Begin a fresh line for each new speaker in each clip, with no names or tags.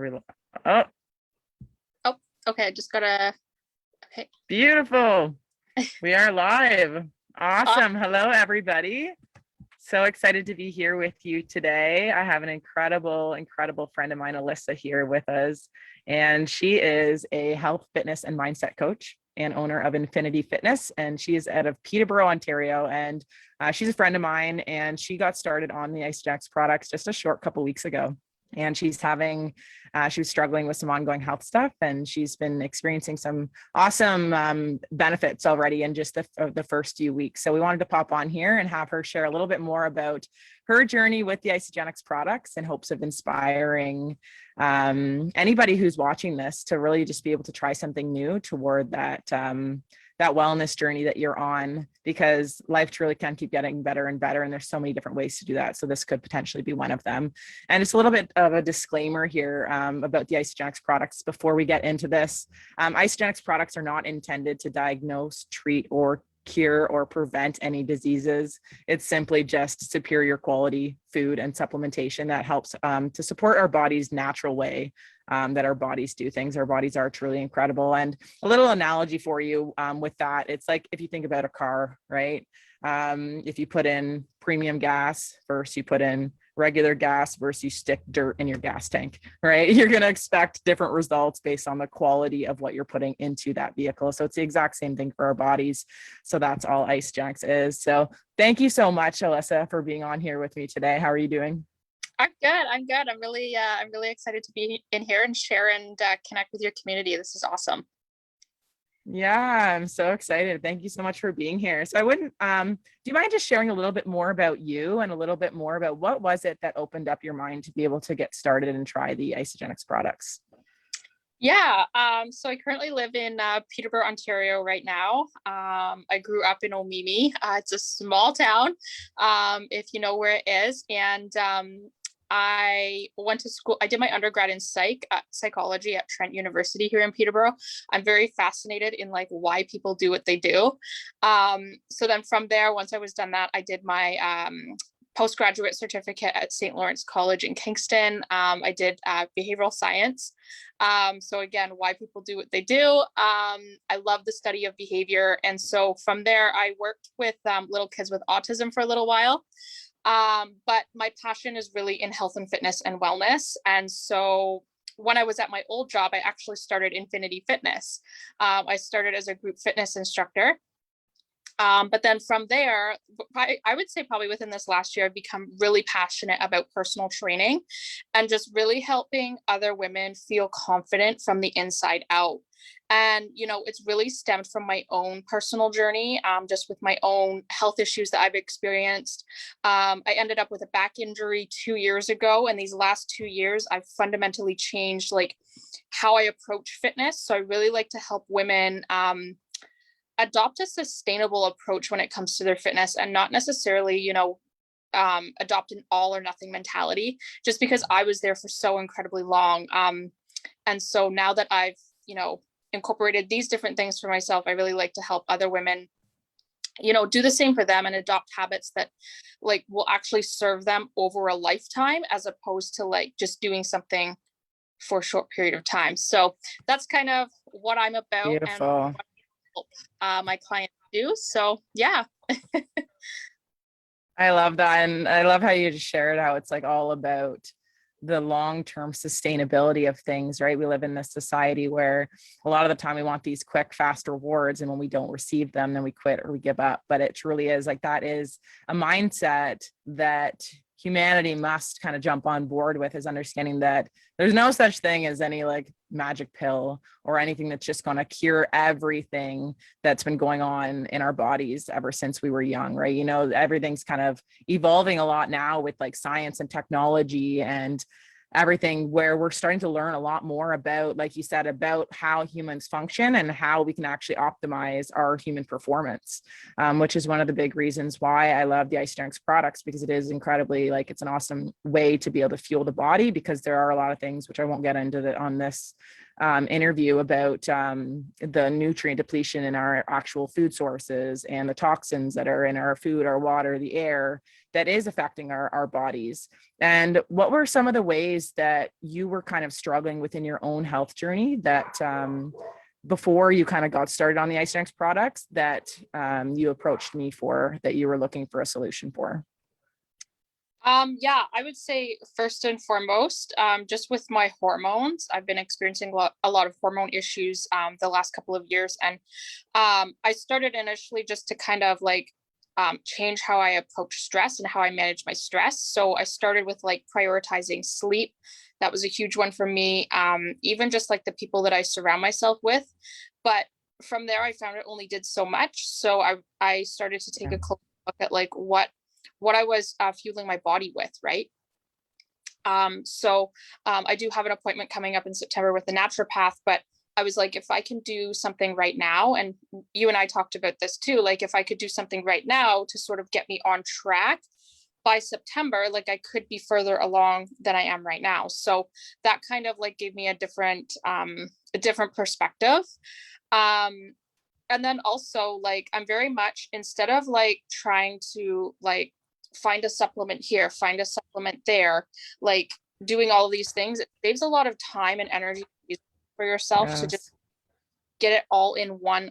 Oh,
Oh, okay. I just gotta. Okay.
beautiful. We are live. Awesome. Hello, everybody. So excited to be here with you today. I have an incredible friend of mine, Alyssa, here with us. And she is a health, fitness, and mindset coach and owner of Infinity Fitness. And she is out of Peterborough, Ontario. And she's a friend of mine, and she got started on the Isagenix Products just a short couple weeks ago. And she was struggling with some ongoing health stuff, and she's been experiencing some awesome benefits already in just the first few weeks. So we wanted to pop on here and have her share a little bit more about her journey with the Isagenix products in hopes of inspiring anybody who's watching this to really just be able to try something new toward that wellness journey that you're on, because life truly can keep getting better and better. And there's so many different ways to do that. So this could potentially be one of them. And it's a little bit of a disclaimer here about the Isagenix products before we get into this. Isagenix products are not intended to diagnose, treat, or cure or prevent any diseases. It's simply just superior quality food and supplementation that helps to support our body's natural way that our bodies do things. Our bodies are truly incredible. And a little analogy for you with that, it's like if you think about a car, right? If you put in premium gas versus you put in regular gas versus you stick dirt in your gas tank, right? You're going to expect different results based on the quality of what you're putting into that vehicle. So it's the exact same thing for our bodies. So that's all Isagenix is. So thank you so much, Alyssa, for being on here with me today. How are you doing?
I'm good. I'm really excited to be in here and share and connect with your community. This is awesome.
Yeah, I'm so excited. Thank you so much for being here. So do you mind just sharing a little bit more about you and a little bit more about what was it that opened up your mind to be able to get started and try the Isagenix products?
Yeah, so I currently live in Peterborough, Ontario right now. I grew up in Omimi. It's a small town, if you know where it is. And I went to school. I did my undergrad in psychology at Trent University here in Peterborough. I'm very fascinated in like why people do what they do. So then from there, once I was done that, I did my postgraduate certificate at St. Lawrence College in Kingston. I did behavioral science. So again, why people do what they do. I love the study of behavior. And so from there, I worked with little kids with autism for a little while. But my passion is really in health and fitness and wellness. And so when I was at my old job, I actually started Infinity Fitness. I started as a group fitness instructor. But then from there, I would say probably within this last year, I've become really passionate about personal training and just really helping other women feel confident from the inside out. And, you know, it's really stemmed from my own personal journey, just with my own health issues that I've experienced. I ended up with a back injury 2 years ago. And these last 2 years, I've fundamentally changed like how I approach fitness. So I really like to help women adopt a sustainable approach when it comes to their fitness and not necessarily, you know, adopt an all or nothing mentality, just because I was there for so incredibly long. And so now that I've, you know, incorporated these different things for myself, I really like to help other women, you know, do the same for them and adopt habits that like will actually serve them over a lifetime, as opposed to like just doing something for a short period of time. So that's kind of what I'm about.
Beautiful.
And what I help my clients do. So yeah.
I love that. And I love how you just shared how it's like all about the long-term sustainability of things, right? We live in this society where a lot of the time we want these quick, fast rewards. And when we don't receive them, then we quit or we give up. But it truly is like, that is a mindset that humanity must kind of jump on board with, is understanding that there's no such thing as any like magic pill or anything that's just going to cure everything that's been going on in our bodies ever since we were young, right? You know, everything's kind of evolving a lot now with like science and technology and everything, where we're starting to learn a lot more about, like you said, about how humans function and how we can actually optimize our human performance, which is one of the big reasons why I love the Isagenix products, because it is incredibly like, it's an awesome way to be able to fuel the body, because there are a lot of things, which I won't get into on this interview, about the nutrient depletion in our actual food sources and the toxins that are in our food, our water, the air, that is affecting our bodies. And what were some of the ways that you were kind of struggling within your own health journey that before you kind of got started on the Isagenix products that you approached me for, that you were looking for a solution for?
Yeah, I would say first and foremost, just with my hormones, I've been experiencing a lot of hormone issues the last couple of years. And I started initially just to kind of like change how I approach stress and how I manage my stress. So I started with like prioritizing sleep. That was a huge one for me. Even just like the people that I surround myself with. But from there, I found it only did so much. So I started to take a close look at like what I was fueling my body with, right? So I do have an appointment coming up in September with the naturopath, but I was like, if I can do something right now, and you and I talked about this too, like if I could do something right now to sort of get me on track by September, like I could be further along than I am right now. So that kind of like gave me a different perspective. And then also like, I'm very much, instead of like trying to like find a supplement here, find a supplement there, like doing all of these things, it saves a lot of time and energy for yourself to just get it all in one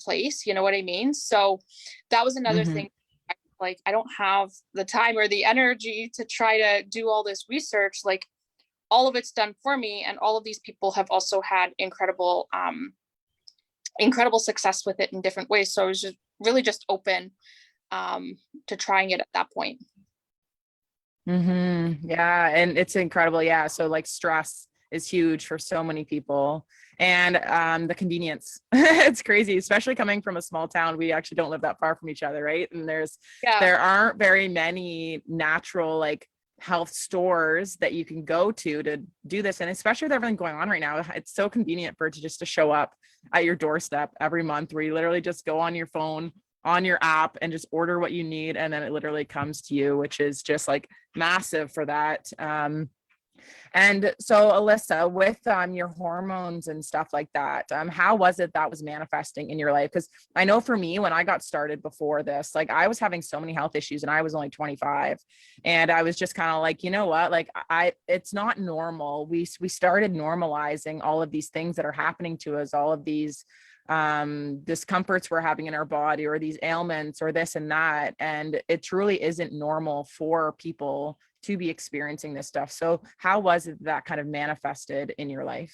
place. You know what I mean? So that was another thing. Like, I don't have the time or the energy to try to do all this research. Like all of it's done for me. And all of these people have also had incredible success with it in different ways. So I was just really just open to trying it at that point.
Yeah. And it's incredible. Yeah. So like stress is huge for so many people, and the convenience, it's crazy, especially coming from a small town. We actually don't live that far from each other. Right. And there aren't very many natural, like health stores that you can go to do this. And especially with everything going on right now, it's so convenient for it to show up at your doorstep every month, where you literally just go on your phone, on your app, and just order what you need. And then it literally comes to you, which is just like massive for that. And so Alyssa, with your hormones and stuff like that, how was it that was manifesting in your life? Because I know for me, when I got started before this, like I was having so many health issues and I was only 25, and I was just kind of like, you know what, like it's not normal. We started normalizing all of these things that are happening to us, all of these discomforts we're having in our body, or these ailments, or this and that. And it truly isn't normal for people to be experiencing this stuff. So how was it that kind of manifested in your life?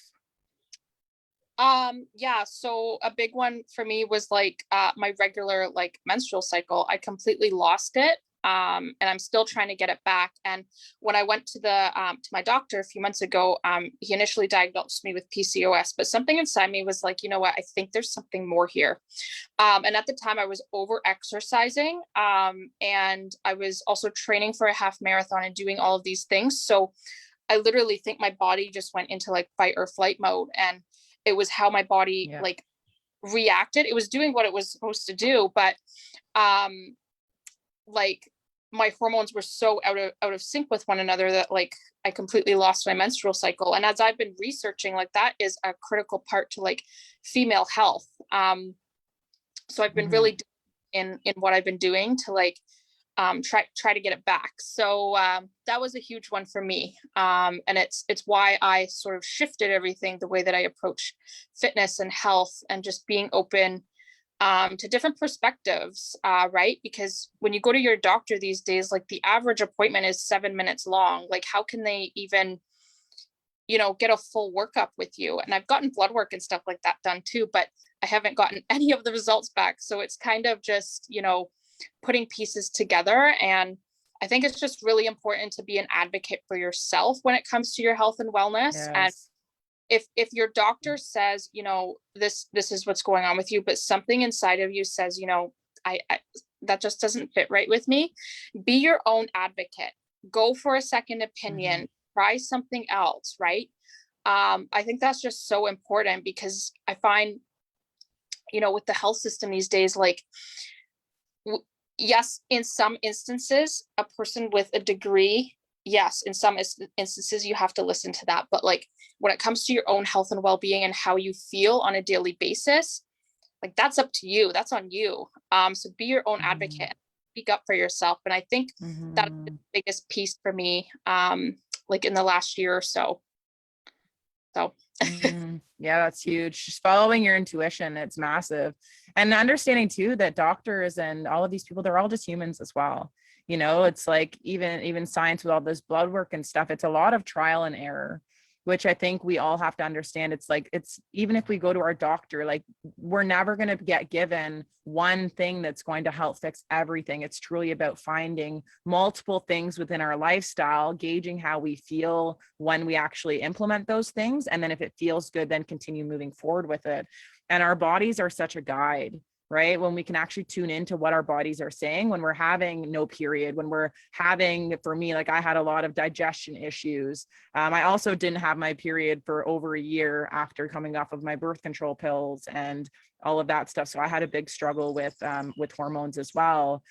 Yeah, so a big one for me was like my regular like menstrual cycle. I completely lost it. And I'm still trying to get it back. And when I went to to my doctor a few months ago, he initially diagnosed me with PCOS, but something inside me was like, you know what, I think there's something more here. And at the time I was over exercising, and I was also training for a half marathon and doing all of these things. So I literally think my body just went into like fight or flight mode. And it was how my body like reacted. It was doing what it was supposed to do, but like my hormones were so out of sync with one another that like I completely lost my menstrual cycle. And as I've been researching, like that is a critical part to like female health. So I've been really in what I've been doing to like try to get it back. So that was a huge one for me. And it's why I sort of shifted everything, the way that I approach fitness and health, and just being open to different perspectives, right? Because when you go to your doctor these days, like the average appointment is 7 minutes long. Like how can they even, get a full workup with you? And I've gotten blood work and stuff like that done too, but I haven't gotten any of the results back. So it's kind of just, putting pieces together. And I think it's just really important to be an advocate for yourself when it comes to your health and wellness.
Yes.
And if your doctor says, this is what's going on with you, but something inside of you says, I that just doesn't fit right with me, be your own advocate. Go for a second opinion, try something else, right? I think that's just so important, because I find, with the health system these days, like, yes, in some instances, a person with a degree, yes, in some instances you have to listen to that. But like when it comes to your own health and well-being and how you feel on a daily basis, like that's up to you. That's on you. So be your own advocate. speak up for yourself. And I think that's the
Mhm.
biggest piece for me, like in the last year or so. So
Yeah, that's huge. Just following your intuition, it's massive. And understanding too that doctors and all of these people, they're all just humans as well. You know, it's like even science with all this blood work and stuff, it's a lot of trial and error, which I think we all have to understand. It's like, it's even if we go to our doctor, like we're never going to get given one thing that's going to help fix everything. It's truly about finding multiple things within our lifestyle, gauging how we feel when we actually implement those things. And then if it feels good, then continue moving forward with it. And our bodies are such a guide, right? When we can actually tune into what our bodies are saying, when we're having no period, when we're having, for me, like I had a lot of digestion issues. I also didn't have my period for over a year after coming off of my birth control pills and all of that stuff. So I had a big struggle with hormones as well,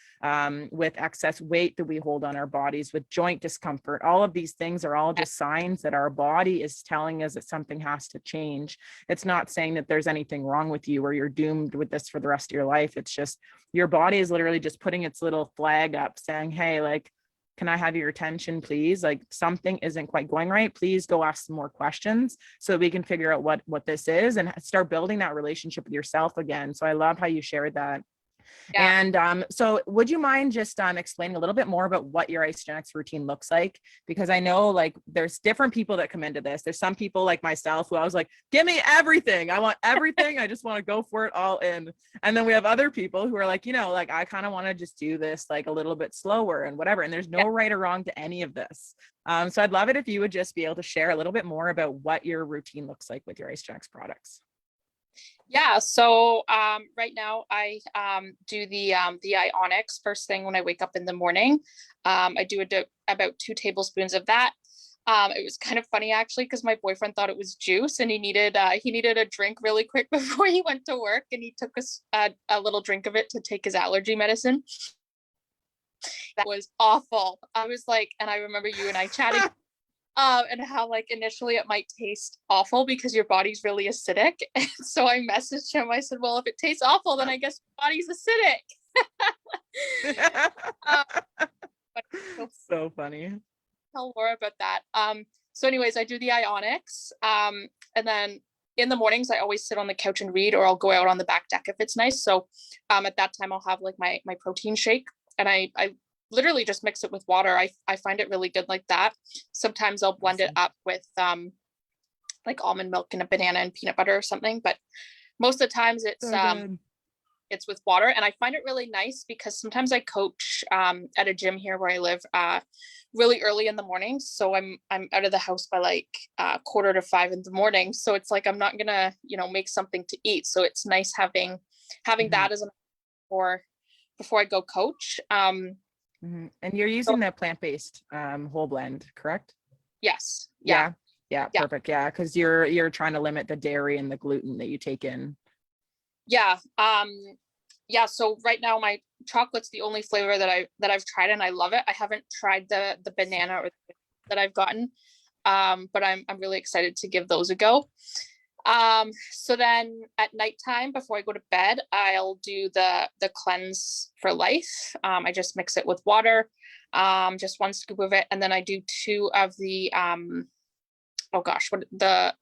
with excess weight that we hold on our bodies, with joint discomfort. All of these things are all just signs that our body is telling us that something has to change. It's not saying that there's anything wrong with you or you're doomed with this for the rest of your life. It's just your body is literally just putting its little flag up saying, hey, like, can I have your attention, please? Like something isn't quite going right. Please go ask some more questions so we can figure out what this is and start building that relationship with yourself again. So I love how you shared that.
yeah.
And so would you mind just explaining a little bit more about what your Isagenix routine looks like? Because I know like there's different people that come into this. There's some people like myself who I was like, give me everything. I want everything. I just want to go for it all in. And then we have other people who are like, you know, like I kind of want to just do this like a little bit slower and whatever. And there's no right or wrong to any of this. So I'd love it if you would just be able to share a little bit more about what your routine looks like with your Isagenix products.
Yeah, so right now I do the Ionics first thing when I wake up in the morning. I do about 2 tablespoons of that. It was kind of funny actually because my boyfriend thought it was juice and he needed a drink really quick before he went to work, and he took a little drink of it to take his allergy medicine. That was awful. I was like, and I remember you and I chatting and how like initially it might taste awful because your body's really acidic. And so I messaged him. I said, well, if it tastes awful, then I guess your body's acidic. um, but
So funny.
tell Laura about that. So anyways, I do the Ionics. And then in the mornings, I always sit on the couch and read, or I'll go out on the back deck if it's nice. So at that time, I'll have like my protein shake, and I literally just mix it with water. I find it really good like that. Sometimes I'll blend it up with like almond milk and a banana and peanut butter or something, but most of the times it's with water. And I find it really nice because sometimes I coach at a gym here where I live really early in the morning. So I'm out of the house by like 4:45 in the morning. So it's like I'm not gonna, make something to eat. So it's nice having that as an before I go coach.
And you're using the plant-based whole blend, correct?
Yes.
Yeah.
Yeah.
Perfect. Yeah, because you're trying to limit the dairy and the gluten that you take in.
Yeah. Yeah. So right now my chocolate's the only flavor that I've tried and I love it. I haven't tried the banana or that I've gotten. But I'm really excited to give those a go. So then at nighttime before I go to bed, I'll do the cleanse for life. I just mix it with water, just 1 scoop of it, and then I do 2 of the oh gosh, what the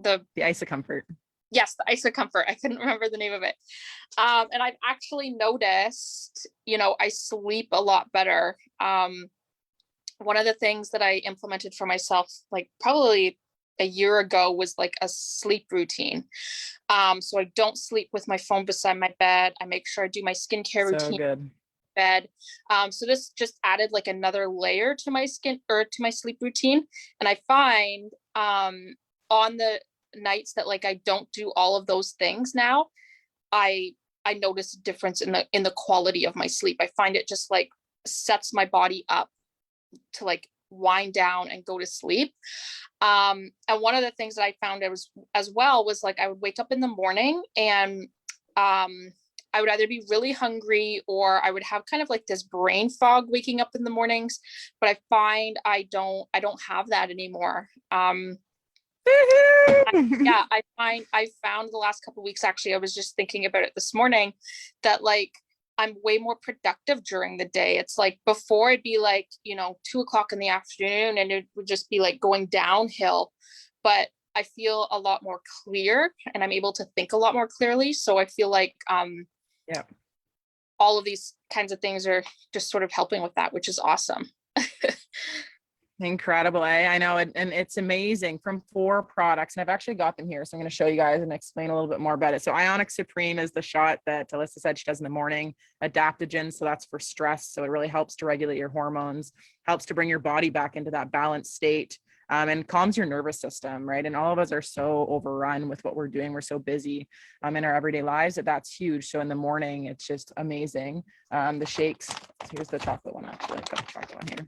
Isocomfort.
yes, the Isocomfort. I couldn't remember the name of it. And I've actually noticed, I sleep a lot better. One of the things that I implemented for myself, like probably a year ago, was like a sleep routine. So I don't sleep with my phone beside my bed. I make sure I do my skincare routine
So good.
in bed. So this just added like another layer to my to my sleep routine. And I find on the nights that like I don't do all of those things now, I notice a difference in the quality of my sleep. I find it just like sets my body up to like wind down and go to sleep. And one of the things that I found as well was like I would wake up in the morning and I would either be really hungry or I would have kind of like this brain fog waking up in the mornings, but I find I don't have that anymore. Yeah, I found the last couple of weeks, actually, I was just thinking about it this morning, that like I'm way more productive during the day. It's like before it'd be like, 2 o'clock in the afternoon and it would just be like going downhill. But I feel a lot more clear and I'm able to think a lot more clearly. So I feel like
Yeah.
all of these kinds of things are just sort of helping with that, which is awesome.
Incredible. I know. And it's amazing from 4 products. And I've actually got them here. So I'm going to show you guys and explain a little bit more about it. So Ionic Supreme is the shot that Alyssa said she does in the morning. Adaptogen. So that's for stress. So it really helps to regulate your hormones, helps to bring your body back into that balanced state. And calms your nervous system, right? And all of us are so overrun with what we're doing. We're so busy in our everyday lives that's huge. So in the morning, it's just amazing. The shakes, here's the chocolate one actually. I've got the chocolate one here.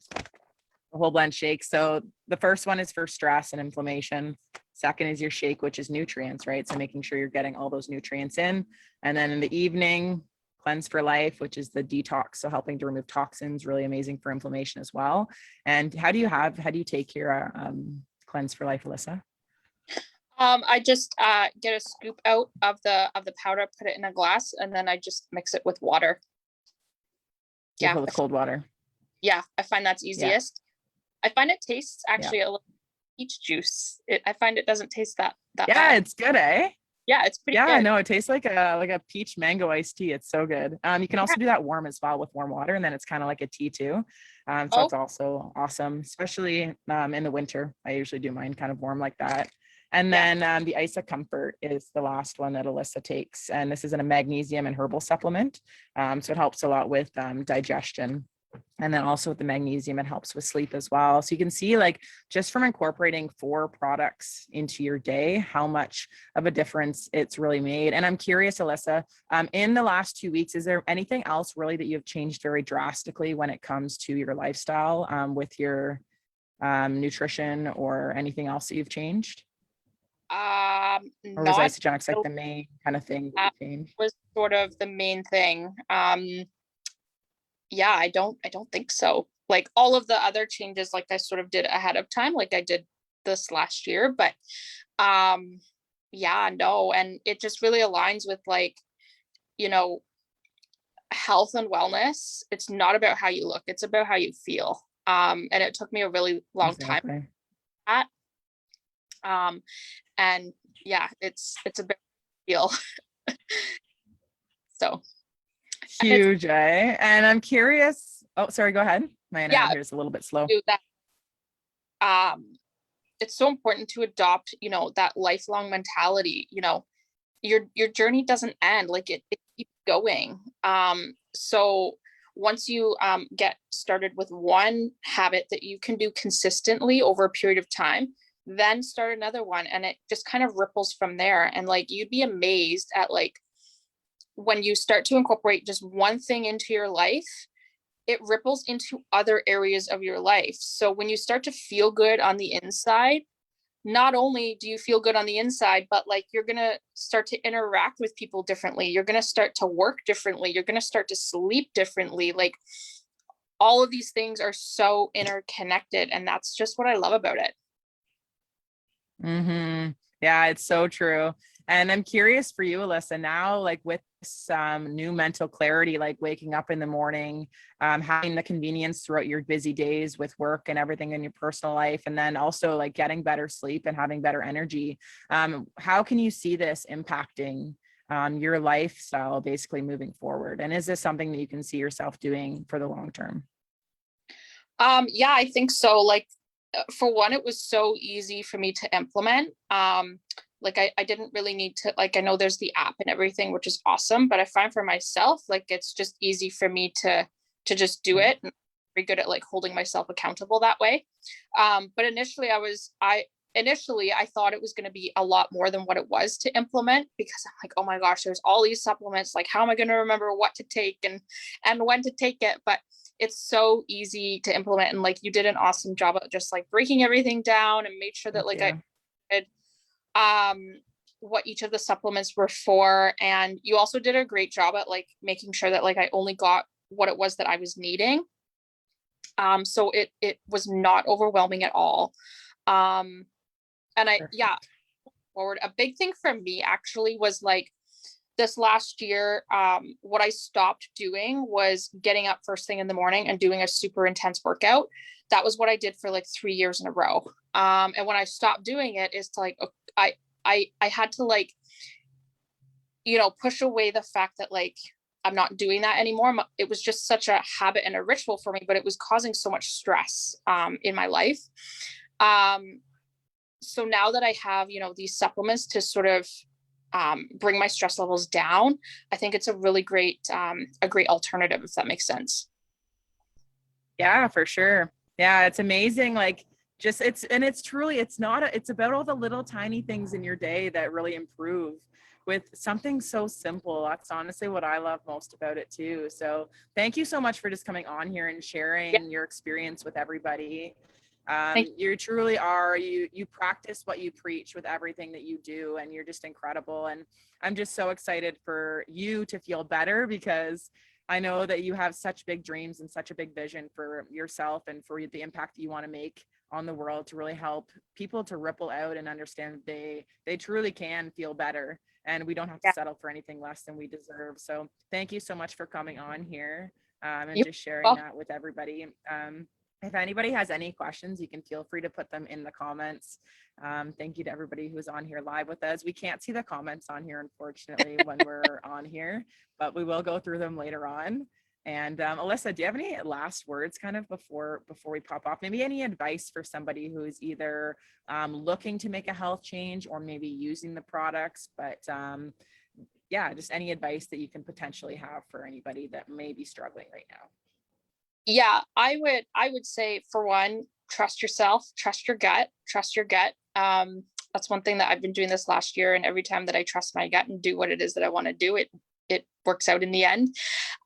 The whole blend shake. So the first one is for stress and inflammation. Second is your shake, which is nutrients, right? So making sure you're getting all those nutrients in. And then in the evening, Cleanse for Life, which is the detox. So helping to remove toxins, really amazing for inflammation as well. And how do you take your Cleanse for Life, Alyssa?
I just get a scoop out of the powder, put it in a glass, and then I just mix it with water.
Yeah, with cold water.
Yeah, I find that's easiest. I find it tastes actually a little peach juice. I find it doesn't taste that bad.
It's good, eh?
Yeah, it's pretty good.
No, it tastes like a peach mango iced tea. It's so good. You can also do that warm as well with warm water, and then it's kind of like a tea too. So it's also awesome, especially in the winter. I usually do mine kind of warm like that. And then the Isa Comfort is the last one that Alyssa takes, and this is in a magnesium and herbal supplement. So it helps a lot with digestion. And then also with the magnesium, it helps with sleep as well. So you can see, like, just from incorporating 4 products into your day, how much of a difference it's really made. And I'm curious, Alyssa, in the last 2 weeks, is there anything else really that you've changed very drastically when it comes to your lifestyle with your nutrition or anything else that you've changed? Or was Isagenix like the main kind of thing that you changed?
Was sort of the main thing. Yeah, I don't think so. Like all of the other changes, like I sort of did ahead of time, like I did this last year, but yeah, no. And it just really aligns with like, health and wellness. It's not about how you look, it's about how you feel. And it took me a really long time at and yeah, it's a big deal. So
huge, eh? And I'm curious. Oh, sorry, go ahead. My internet here is a little bit slow.
That, it's so important to adopt, that lifelong mentality. Your journey doesn't end, like it keeps going. So once you get started with one habit that you can do consistently over a period of time, then start another one, and it just kind of ripples from there. And like you'd be amazed at like when you start to incorporate just one thing into your life, it ripples into other areas of your life. So when you start to feel good on the inside, not only do you feel good on the inside, but like you're going to start to interact with people differently. You're going to start to work differently. You're going to start to sleep differently. Like all of these things are so interconnected. And that's just what I love about it.
Mm-hmm. Yeah, it's so true. And I'm curious for you, Alyssa, now, like with some new mental clarity, like waking up in the morning, having the convenience throughout your busy days with work and everything in your personal life, and then also like getting better sleep and having better energy. How can you see this impacting your lifestyle basically moving forward? And is this something that you can see yourself doing for the long term?
Yeah, I think so. Like, for one, it was so easy for me to implement. Like I didn't really need to, like, I know there's the app and everything, which is awesome, but I find for myself, like, it's just easy for me to just do it. And I'm very good at like holding myself accountable that way. But initially I thought it was going to be a lot more than what it was to implement, because I'm like, oh my gosh, there's all these supplements. Like, how am I going to remember what to take and when to take it? But it's so easy to implement. And like, you did an awesome job of just like breaking everything down and made sure that like I did what each of the supplements were for. And you also did a great job at like making sure that like I only got what it was that I was needing. So it was not overwhelming at all. And forward, a big thing for me actually was like this last year, what I stopped doing was getting up first thing in the morning and doing a super intense workout. That was what I did for like 3 years in a row. And when I stopped doing it, is to like, I had to like, push away the fact that like, I'm not doing that anymore. It was just such a habit and a ritual for me, but it was causing so much stress, in my life. So now that I have, these supplements to sort of, bring my stress levels down, I think it's a really great alternative, if that makes sense.
Yeah, for sure. Yeah, it's amazing. Like it's about all the little tiny things in your day that really improve with something so simple. That's honestly what I love most about it too. So thank you so much for just coming on here and sharing your experience with everybody. You truly are, you practice what you preach with everything that you do, and you're just incredible. And I'm just so excited for you to feel better, because I know that you have such big dreams and such a big vision for yourself and for the impact that you want to make on the world, to really help people to ripple out and understand that they truly can feel better, and we don't have to settle for anything less than we deserve. So thank you so much for coming on here, and just sharing that with everybody. If anybody has any questions, you can feel free to put them in the comments. Thank you to everybody who's on here live with us. We can't see the comments on here, unfortunately, when we're on here, but we will go through them later on. And Alyssa, do you have any last words kind of before we pop off? Maybe any advice for somebody who is either looking to make a health change or maybe using the products, but just any advice that you can potentially have for anybody that may be struggling right now.
Yeah, I would say, for one, trust yourself, trust your gut. That's one thing that I've been doing this last year. And every time that I trust my gut and do what it is that I want to do, it works out in the end.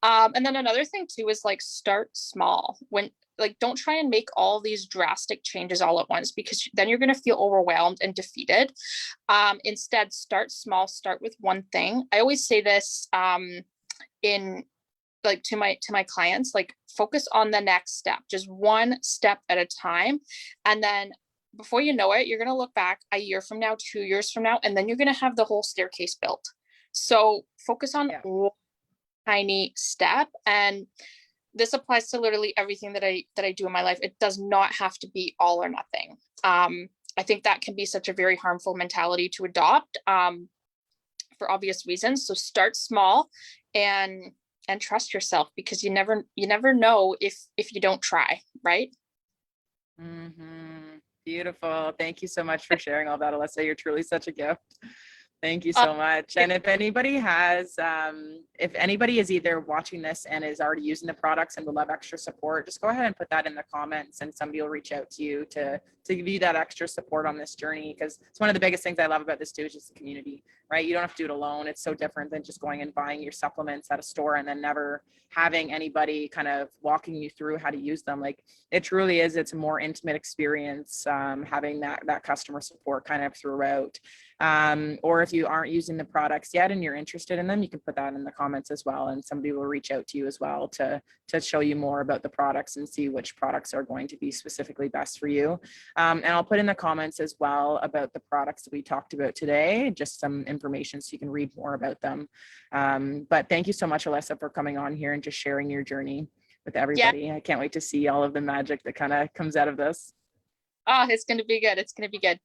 And then another thing too is like, start small. Don't try and make all these drastic changes all at once, because then you're going to feel overwhelmed and defeated. Instead, start small, start with one thing. I always say this, to my clients, like, focus on the next step, just one step at a time. And then before you know it, you're going to look back a year from now, 2 years from now, and then you're going to have the whole staircase built. So focus on one tiny step. And this applies to literally everything that I do in my life. It does not have to be all or nothing. I think that can be such a very harmful mentality to adopt, for obvious reasons. So start small and trust yourself, because you never know if you don't try, right?
Mm-hmm. Beautiful. Thank you so much for sharing all that, Alyssa. You're truly such a gift. Thank you so much. And if anybody is either watching this and is already using the products and would love extra support, just go ahead and put that in the comments, and somebody will reach out to you to give you that extra support on this journey. Because it's one of the biggest things I love about this too, is just the community, right? You don't have to do it alone. It's so different than just going and buying your supplements at a store and then never having anybody kind of walking you through how to use them. Like, it truly is, it's a more intimate experience, having that customer support kind of throughout. Or if you aren't using the products yet and you're interested in them, you can put that in the comments as well, and somebody will reach out to you as well to show you more about the products and see which products are going to be specifically best for you. And I'll put in the comments as well about the products that we talked about today, just some information so you can read more about them. But thank you so much, Alyssa, for coming on here and just sharing your journey with everybody. Yeah. I can't wait to see all of the magic that kind of comes out of this.
Oh, it's going to be good. It's going to be good.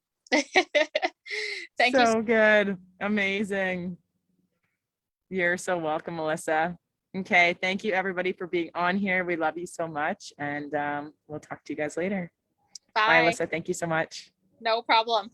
Thank you.
So good. Amazing. You're so welcome, Alyssa. Okay. Thank you, everybody, for being on here. We love you so much. And we'll talk to you guys later.
Bye.
Bye, Alyssa. Thank you so much.
No problem.